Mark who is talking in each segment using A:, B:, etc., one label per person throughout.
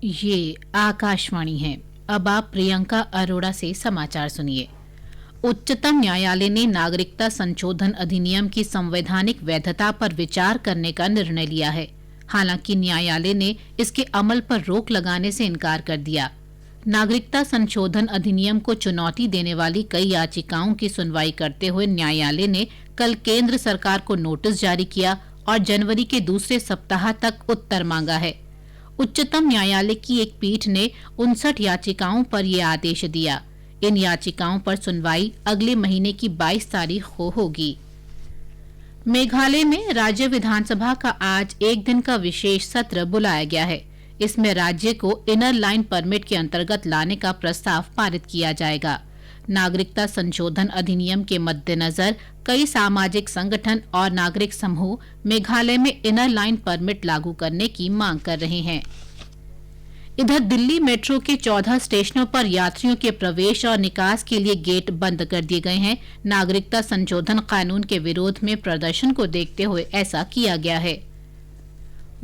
A: ये आकाशवाणी है। अब आप प्रियंका अरोड़ा से समाचार सुनिए। उच्चतम न्यायालय ने नागरिकता संशोधन अधिनियम की संवैधानिक वैधता पर विचार करने का निर्णय लिया है। हालांकि न्यायालय ने इसके अमल पर रोक लगाने से इनकार कर दिया। नागरिकता संशोधन अधिनियम को चुनौती देने वाली कई याचिकाओं की सुनवाई करते हुए न्यायालय ने कल केंद्र सरकार को नोटिस जारी किया और जनवरी के दूसरे सप्ताह तक उत्तर मांगा है। उच्चतम न्यायालय की एक पीठ ने 59 याचिकाओं पर यह आदेश दिया। इन याचिकाओं पर सुनवाई अगले महीने की 22 तारीख को होगी। मेघालय में राज्य विधानसभा का आज एक दिन का विशेष सत्र बुलाया गया है। इसमें राज्य को इनर लाइन परमिट के अंतर्गत लाने का प्रस्ताव पारित किया जाएगा। नागरिकता संशोधन अधिनियम के मद्देनजर कई सामाजिक संगठन और नागरिक समूह मेघालय में इनर लाइन परमिट लागू करने की मांग कर रहे हैं। इधर दिल्ली मेट्रो के 14 स्टेशनों पर यात्रियों के प्रवेश और निकास के लिए गेट बंद कर दिए गए हैं। नागरिकता संशोधन कानून के विरोध में प्रदर्शन को देखते हुए ऐसा किया गया है।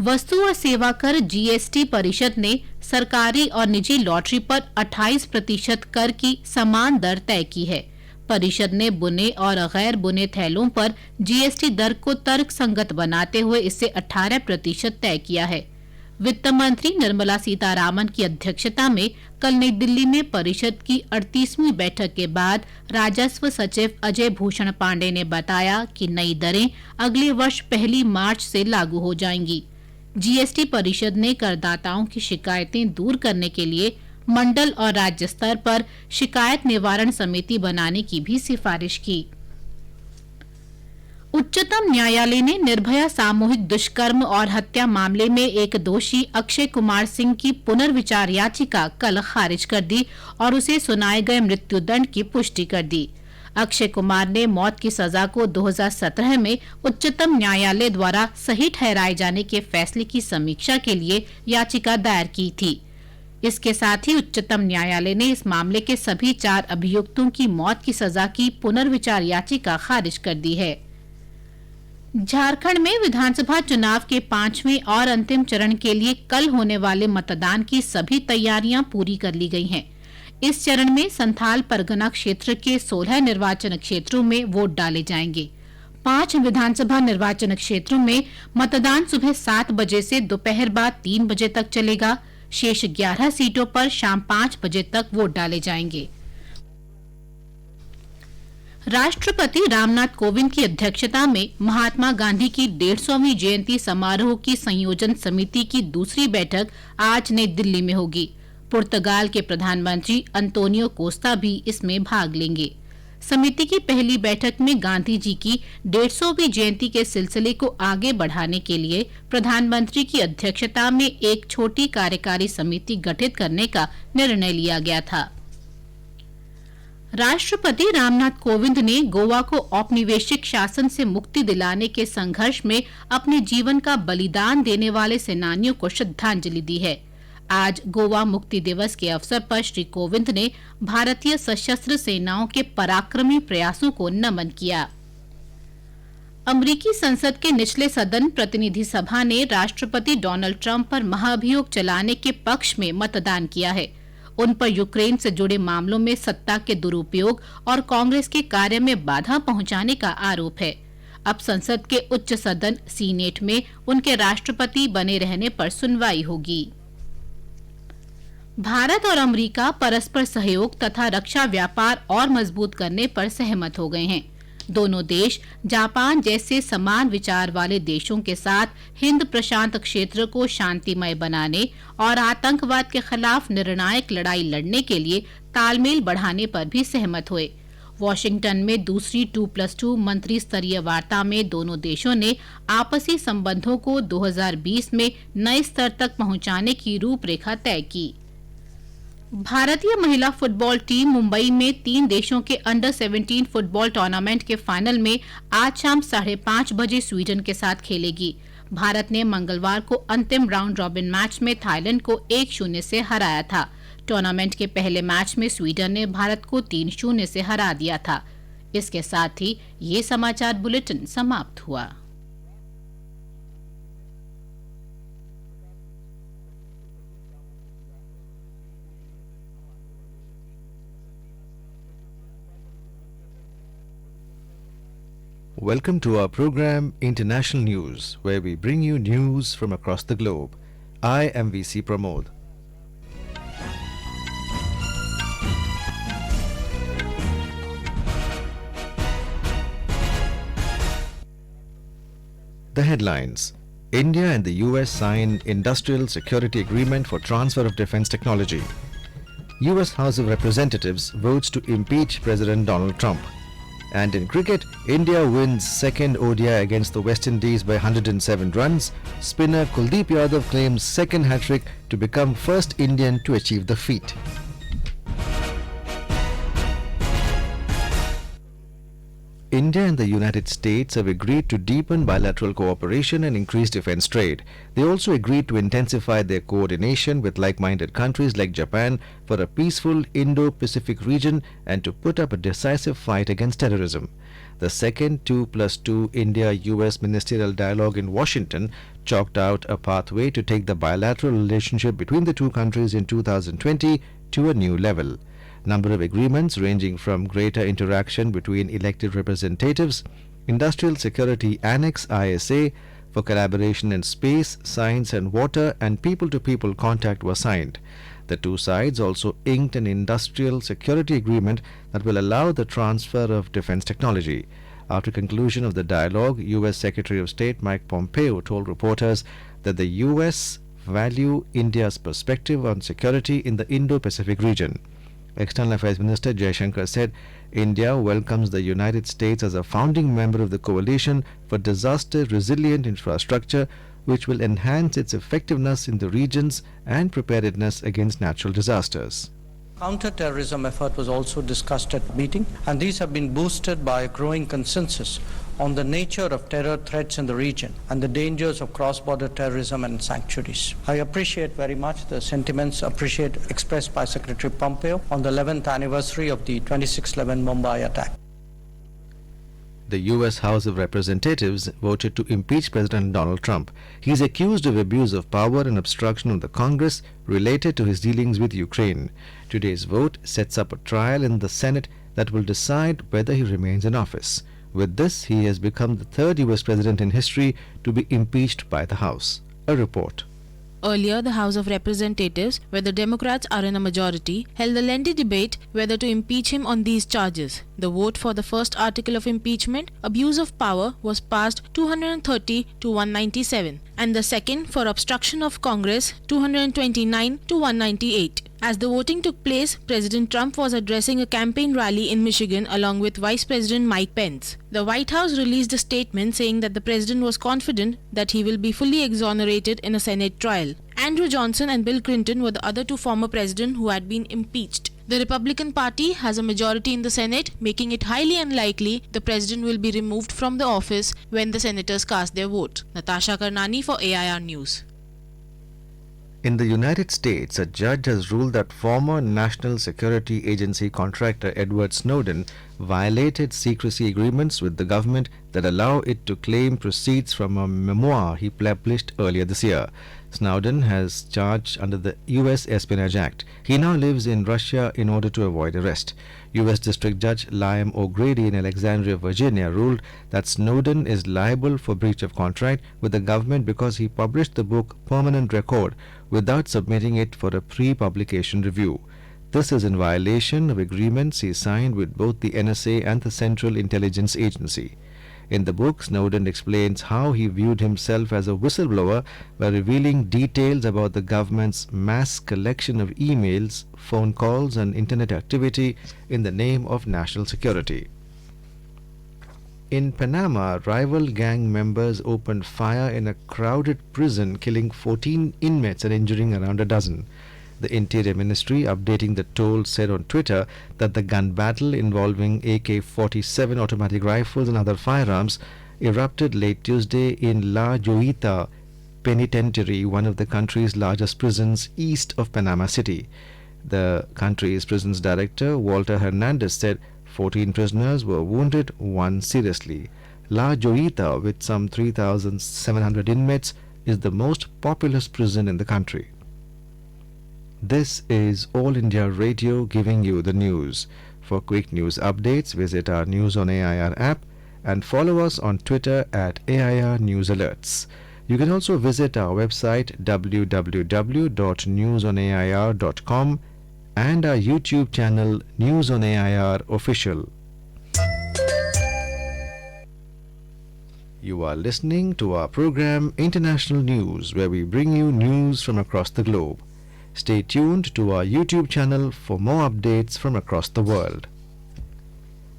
A: वस्तु और सेवा कर जीएसटी परिषद ने सरकारी और निजी लॉटरी पर 28% कर की समान दर तय की है। परिषद ने बुने और गैर बुने थैलों पर जीएसटी दर को तर्कसंगत बनाते हुए इसे 18% तय किया है। वित्त मंत्री निर्मला सीतारामन की अध्यक्षता में कल नई दिल्ली में परिषद की 38वीं बैठक के बाद राजस्व सचिव अजय भूषण पांडे ने बताया कि नई दरें अगले वर्ष 1 मार्च से लागू हो जाएंगी। जीएसटी परिषद ने करदाताओं की शिकायतें दूर करने के लिए मंडल और राज्य स्तर पर शिकायत निवारण समिति बनाने की भी सिफारिश की। उच्चतम न्यायालय ने निर्भया सामूहिक दुष्कर्म और हत्या मामले में एक दोषी अक्षय कुमार सिंह की पुनर्विचार याचिका कल खारिज कर दी और उसे सुनाए गए मृत्युदंड की पुष्टि कर दी। अक्षय कुमार ने मौत की सजा को 2017 में उच्चतम न्यायालय द्वारा सही ठहराए जाने के फैसले की समीक्षा के लिए याचिका दायर की थी। इसके साथ ही उच्चतम न्यायालय ने इस मामले के सभी 4 अभियुक्तों की मौत की सजा की पुनर्विचार याचिका खारिज कर दी है। झारखंड में विधानसभा चुनाव के 5वें और अंतिम चरण के लिए कल होने वाले मतदान की सभी तैयारियां पूरी कर ली गई हैं। इस चरण में संथाल परगना क्षेत्र के 16 निर्वाचन क्षेत्रों में वोट डाले जाएंगे। 5 विधानसभा निर्वाचन क्षेत्रों में मतदान सुबह 7 बजे से दोपहर बाद 3 बजे तक चलेगा। शेष 11 सीटों पर शाम 5 बजे तक वोट डाले जाएंगे। राष्ट्रपति रामनाथ कोविंद की अध्यक्षता में महात्मा गांधी की 150वीं जयंती समारोह की संयोजन समिति की दूसरी बैठक आज नई दिल्ली में होगी। पुर्तगाल के प्रधानमंत्री अंतोनियो कोस्टा भी इसमें भाग लेंगे। समिति की पहली बैठक में गांधी जी की 150वीं जयंती के सिलसिले को आगे बढ़ाने के लिए प्रधानमंत्री की अध्यक्षता में एक छोटी कार्यकारी समिति गठित करने का निर्णय लिया गया था। राष्ट्रपति रामनाथ कोविंद ने गोवा को औपनिवेशिक शासन से मुक्ति दिलाने के संघर्ष में अपने जीवन का बलिदान देने वाले सेनानियों को श्रद्धांजलि दी है। आज गोवा मुक्ति दिवस के अवसर पर श्री कोविंद ने भारतीय सशस्त्र सेनाओं के पराक्रमी प्रयासों को नमन किया। अमेरिकी संसद के निचले सदन प्रतिनिधि सभा ने राष्ट्रपति डोनाल्ड ट्रंप पर महाभियोग चलाने के पक्ष में मतदान किया है। उन पर यूक्रेन से जुड़े मामलों में सत्ता के दुरुपयोग और कांग्रेस के कार्य में बाधा पहुंचाने का आरोप है। अब संसद के उच्च सदन सीनेट में उनके राष्ट्रपति बने रहने पर सुनवाई होगी। भारत और अमेरिका परस्पर सहयोग तथा रक्षा व्यापार और मजबूत करने पर सहमत हो गए हैं। दोनों देश जापान जैसे समान विचार वाले देशों के साथ हिंद प्रशांत क्षेत्र को शांतिमय बनाने और आतंकवाद के खिलाफ निर्णायक लड़ाई लड़ने के लिए तालमेल बढ़ाने पर भी सहमत हुए। वॉशिंगटन में दूसरी 2+2 मंत्री स्तरीय वार्ता में दोनों देशों ने आपसी संबंधों को 2020 में नए स्तर तक पहुंचाने की रूपरेखा तय की। भारतीय महिला फुटबॉल टीम मुंबई में 3 देशों के अंडर 17 फुटबॉल टूर्नामेंट के फाइनल में आज शाम 5:30 बजे स्वीडन के साथ खेलेगी। भारत ने मंगलवार को अंतिम राउंड रॉबिन मैच में थाईलैंड को 1-0 से हराया था। टूर्नामेंट के पहले मैच में स्वीडन ने भारत को 3-0 से हरा दिया था। इसके साथ ही ये समाचार बुलेटिन समाप्त हुआ।
B: Welcome to our program International News, where we bring you news from across the globe. I am VC Pramod. The headlines: India and the US sign industrial security agreement for transfer of defense technology. US House of Representatives votes to impeach President Donald Trump. And in cricket, India wins second ODI against the West Indies by 107 runs. Spinner Kuldeep Yadav claims second hat-trick to become first Indian to achieve the feat. India and the United States have agreed to deepen bilateral cooperation and increase defense trade. They also agreed to intensify their coordination with like-minded countries like Japan for a peaceful Indo-Pacific region and to put up a decisive fight against terrorism. The second 2+2 India-US ministerial dialogue in Washington chalked out a pathway to take the bilateral relationship between the two countries in 2020 to a new level. Number of agreements ranging from greater interaction between elected representatives, Industrial Security Annex ISA for collaboration in space, science and water, and people-to-people contact were signed. The two sides also inked an industrial security agreement that will allow the transfer of defense technology. After conclusion of the dialogue, U.S. Secretary of State Mike Pompeo told reporters that the U.S. value India's perspective on security in the Indo-Pacific region. External Affairs Minister Jaishankar said India welcomes the United States as a founding member of the coalition for disaster-resilient infrastructure, which will enhance its effectiveness in the regions and preparedness against natural disasters.
C: Counter-terrorism effort was also discussed at the meeting, and these have been boosted by a growing consensus on the nature of terror threats in the region and the dangers of cross-border terrorism and sanctuaries. I appreciate very much the sentiments expressed by Secretary Pompeo on the 11th anniversary of the 26/11 Mumbai attack.
B: The U.S. House of Representatives voted to impeach President Donald Trump. He is accused of abuse of power and obstruction of the Congress related to his dealings with Ukraine. Today's vote sets up a trial in the Senate that will decide whether he remains in office. With this, he has become the third U.S. president in history to be impeached by the House. A report.
D: Earlier, the House of Representatives, where the Democrats are in a majority, held a lengthy debate whether to impeach him on these charges. The vote for the first article of impeachment, abuse of power, was passed 230 to 197, and the second, for obstruction of Congress, 229 to 198. As the voting took place, President Trump was addressing a campaign rally in Michigan along with Vice President Mike Pence. The White House released a statement saying that the president was confident that he will be fully exonerated in a Senate trial. Andrew Johnson and Bill Clinton were the other two former presidents who had been impeached. The Republican Party has a majority in the Senate, making it highly unlikely the president will be removed from the office when the senators cast their vote. Natasha Karnani for AIR News.
B: In the United States, a judge has ruled that former National Security Agency contractor Edward Snowden violated secrecy agreements with the government that allow it to claim proceeds from a memoir he published earlier this year. Snowden has charged under the U.S. Espionage Act. He now lives in Russia in order to avoid arrest. U.S. District Judge Liam O'Grady in Alexandria, Virginia ruled that Snowden is liable for breach of contract with the government because he published the book Permanent Record without submitting it for a pre-publication review. This is in violation of agreements he signed with both the NSA and the Central Intelligence Agency. In the book, Snowden explains how he viewed himself as a whistleblower by revealing details about the government's mass collection of emails, phone calls, and internet activity in the name of national security. In Panama, rival gang members opened fire in a crowded prison, killing 14 inmates and injuring around a dozen. The Interior Ministry, updating the toll, said on Twitter that the gun battle involving AK-47 automatic rifles and other firearms erupted late Tuesday in La Joita Penitentiary, one of the country's largest prisons east of Panama City. The country's prisons director, Walter Hernandez, said 14 prisoners were wounded, one seriously. La Joita, with some 3,700 inmates, is the most populous prison in the country. This is All India Radio giving you the news. For quick news updates, visit our News on AIR app and follow us on Twitter at AIR News Alerts. You can also visit our website www.newsonair.com and our YouTube channel News on AIR Official. You are listening to our program International News, where we bring you news from across the globe. Stay tuned to our YouTube channel for more updates from across the world.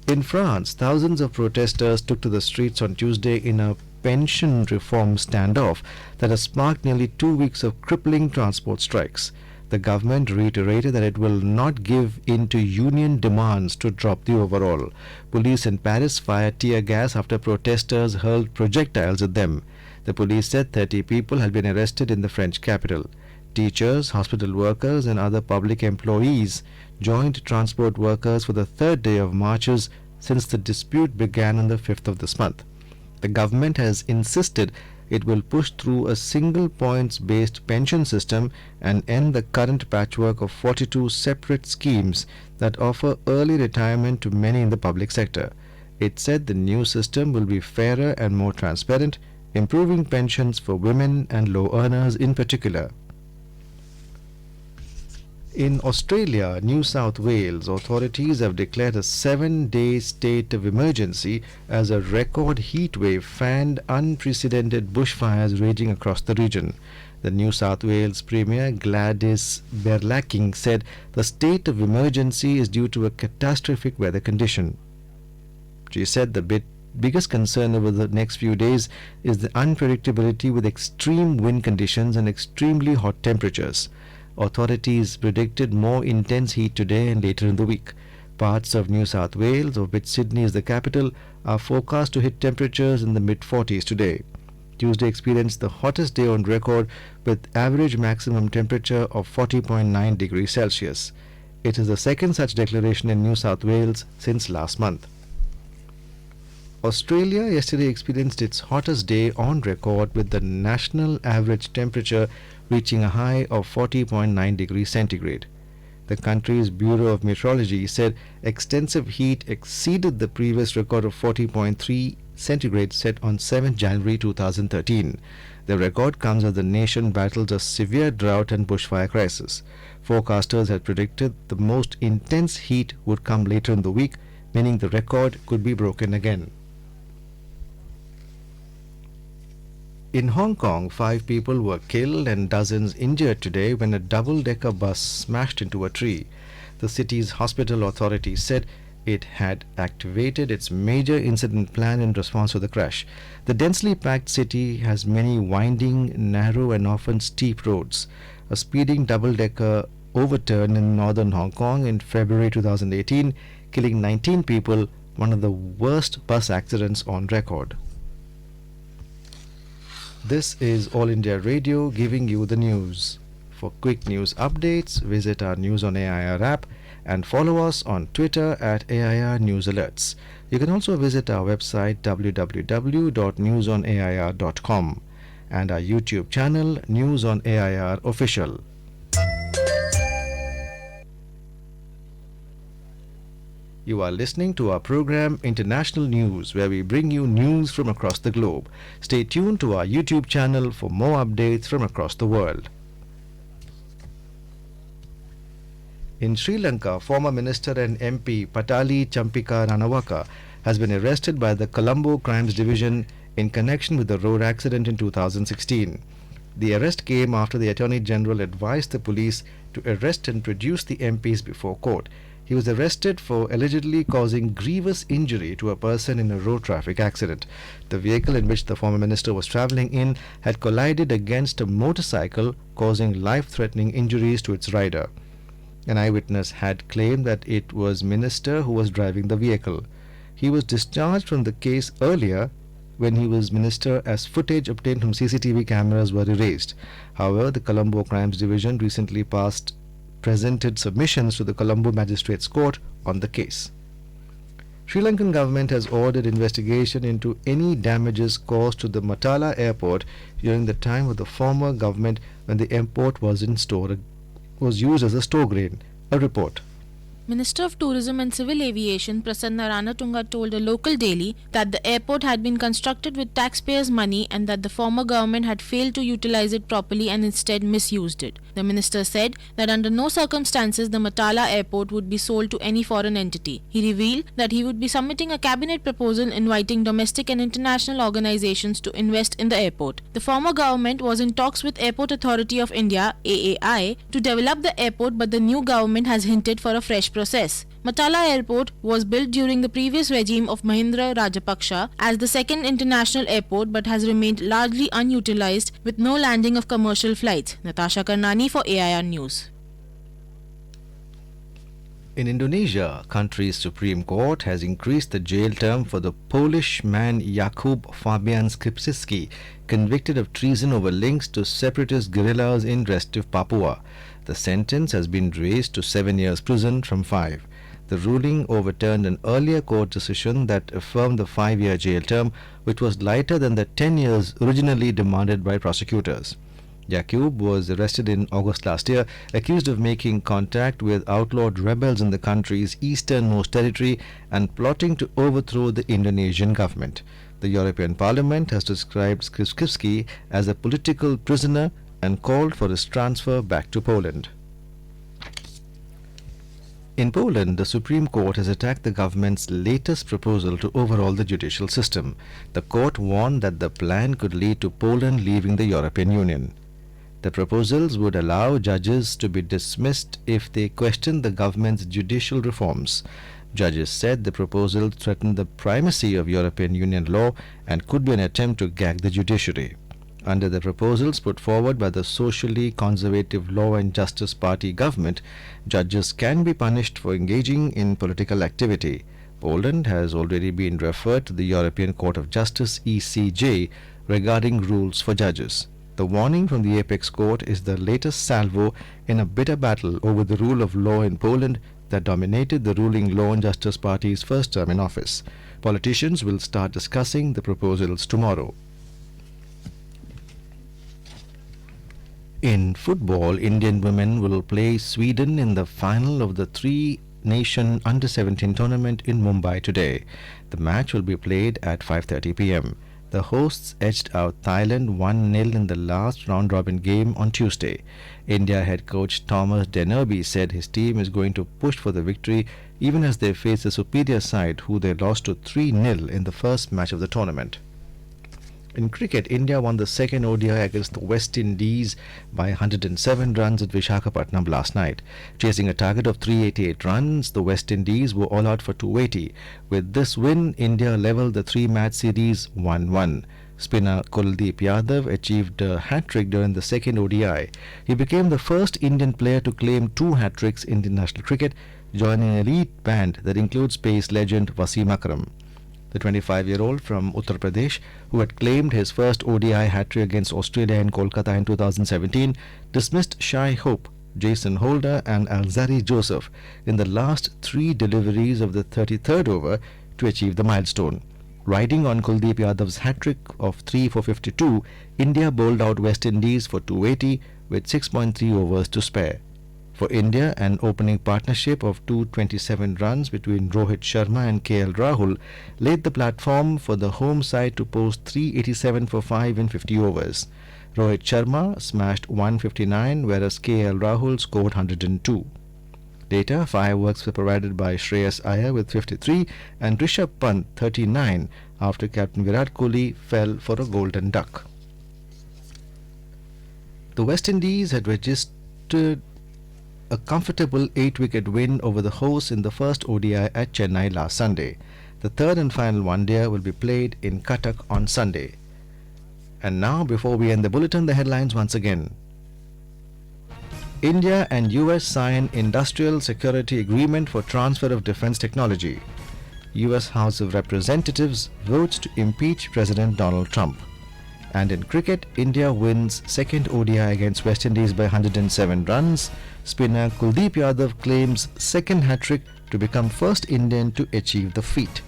B: In France, thousands of protesters took to the streets on Tuesday in a pension reform standoff that has sparked nearly 2 weeks of crippling transport strikes. The government reiterated that it will not give in to union demands to drop the overall. Police in Paris fired tear gas after protesters hurled projectiles at them. The police said 30 people had been arrested in the French capital. Teachers, hospital workers and other public employees joined transport workers for the third day of marches since the dispute began on the 5th of this month. The government has insisted it will push through a single points-based pension system and end the current patchwork of 42 separate schemes that offer early retirement to many in the public sector. It said the new system will be fairer and more transparent, improving pensions for women and low earners in particular. In Australia, New South Wales authorities have declared a 7-day state of emergency as a record heat wave fanned unprecedented bushfires raging across the region. The New South Wales Premier Gladys Berejiklian said the state of emergency is due to a catastrophic weather condition. She said the biggest concern over the next few days is the unpredictability with extreme wind conditions and extremely hot temperatures. Authorities predicted more intense heat today and later in the week. Parts of New South Wales, of which Sydney is the capital, are forecast to hit temperatures in the mid-40s today. Tuesday experienced the hottest day on record with average maximum temperature of 40.9 degrees Celsius. It is the second such declaration in New South Wales since last month. Australia yesterday experienced its hottest day on record with the national average temperature reaching a high of 40.9 degrees centigrade. The country's Bureau of Meteorology said extensive heat exceeded the previous record of 40.3 centigrade set on 7 January 2013. The record comes as the nation battles a severe drought and bushfire crisis. Forecasters had predicted the most intense heat would come later in the week, meaning the record could be broken again. In Hong Kong, 5 people were killed and dozens injured today when a double-decker bus smashed into a tree. The city's hospital authority said it had activated its major incident plan in response to the crash. The densely packed city has many winding, narrow and often steep roads. A speeding double-decker overturned in northern Hong Kong in February 2018, killing 19 people, one of the worst bus accidents on record. This is All India Radio giving you the news. For quick news updates, visit our News on AIR app and follow us on Twitter at AIR News Alerts. You can also visit our website www.newsonair.com and our YouTube channel News on AIR Official. You are listening to our program International News, where we bring you news from across the globe. Stay tuned to our YouTube channel for more updates from across the world. In Sri Lanka, former Minister and MP Patali Champika Ranawaka has been arrested by the Colombo Crimes Division in connection with the road accident in 2016. The arrest came after the Attorney General advised the police to arrest and produce the MPs before court. He was arrested for allegedly causing grievous injury to a person in a road traffic accident. The vehicle in which the former minister was travelling in had collided against a motorcycle, causing life-threatening injuries to its rider. An eyewitness had claimed that it was minister who was driving the vehicle. He was discharged from the case earlier when he was minister, as footage obtained from CCTV cameras were erased. However, the Colombo Crimes Division recently presented submissions to the Colombo Magistrates Court on the case. Sri Lankan government has ordered investigation into any damages caused to the Matala airport during the time of the former government when the airport was used as a store grain. A report.
D: Minister of Tourism and Civil Aviation Prasanna Ranatunga told a local daily that the airport had been constructed with taxpayers' money and that the former government had failed to utilize it properly and instead misused it. The minister said that under no circumstances the Matala airport would be sold to any foreign entity. He revealed that he would be submitting a cabinet proposal inviting domestic and international organizations to invest in the airport. The former government was in talks with Airport Authority of India (AAI) to develop the airport, but the new government has hinted for a fresh process. Matala Airport was built during the previous regime of Mahindra Rajapaksa as the second international airport but has remained largely unutilized with no landing of commercial flights. Natasha Karnani for AIR News.
B: In Indonesia, country's Supreme Court has increased the jail term for the Polish man Jakub Fabian Skrzypski, convicted of treason over links to separatist guerrillas in Restive, Papua. The sentence has been raised to 7 years prison from 5. The ruling overturned an earlier court decision that affirmed the 5-year jail term, which was lighter than the 10 years originally demanded by prosecutors. Jakub was arrested in August last year, accused of making contact with outlawed rebels in the country's easternmost territory and plotting to overthrow the Indonesian government. The European Parliament has described Skrzypski as a political prisoner and called for his transfer back to Poland. In Poland, the Supreme Court has attacked the government's latest proposal to overhaul the judicial system. The court warned that the plan could lead to Poland leaving the European Union. The proposals would allow judges to be dismissed if they question the government's judicial reforms. Judges said the proposal threatened the primacy of European Union law and could be an attempt to gag the judiciary. Under the proposals put forward by the socially conservative Law and Justice Party government, judges can be punished for engaging in political activity. Poland has already been referred to the European Court of Justice (ECJ) regarding rules for judges. The warning from the Apex Court is the latest salvo in a bitter battle over the rule of law in Poland that dominated the ruling Law and Justice Party's first term in office. Politicians will start discussing the proposals tomorrow. In football, Indian women will play Sweden in the final of the three-nation Under-17 tournament in Mumbai today. The match will be played at 5:30 p.m. The hosts edged out Thailand 1-0 in the last round-robin game on Tuesday. India head coach Thomas Denerby said his team is going to push for the victory even as they face a superior side who they lost to 3-0 in the first match of the tournament. In cricket, India won the second ODI against the West Indies by 107 runs at Visakhapatnam last night. Chasing a target of 388 runs, the West Indies were all out for 280. With this win, India levelled the three-match series 1-1. Spinner Kuldeep Yadav achieved a hat-trick during the second ODI. He became the first Indian player to claim 2 hat-tricks in international cricket, joining an elite band that includes pace legend Wasim Akram. The 25-year-old from Uttar Pradesh, who had claimed his first ODI hat-trick against Australia in Kolkata in 2017, dismissed Shai Hope, Jason Holder and Alzari Joseph in the last 3 deliveries of the 33rd over to achieve the milestone. Riding on Kuldeep Yadav's hat-trick of 3 for 52, India bowled out West Indies for 280 with 6.3 overs to spare. For India, an opening partnership of 227 runs between Rohit Sharma and KL Rahul laid the platform for the home side to post 387 for 5 in 50 overs. Rohit Sharma smashed 159 whereas KL Rahul scored 102. Later, fireworks were provided by Shreyas Iyer with 53 and Rishabh Pant 39 after captain Virat Kohli fell for a golden duck. The West Indies had registered a comfortable 8-wicket win over the hosts in the first ODI at Chennai last Sunday. The third and final one-day will be played in Cuttack on Sunday. And now, before we end the bulletin, the headlines once again. India and US sign industrial security agreement for transfer of defense technology. US House of Representatives votes to impeach President Donald Trump. And in cricket, India wins second ODI against West Indies by 107 runs. Spinner Kuldeep Yadav claims second hat-trick to become first Indian to achieve the feat.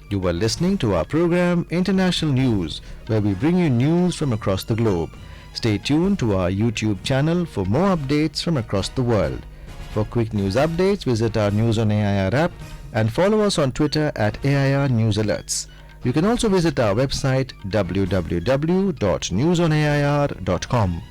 B: You were listening to our program International News, where we bring you news from across the globe. Stay tuned to our YouTube channel for more updates from across the world. For quick news updates, visit our News on AIR app and follow us on Twitter at AIR News Alerts. You can also visit our website www.newsonair.com.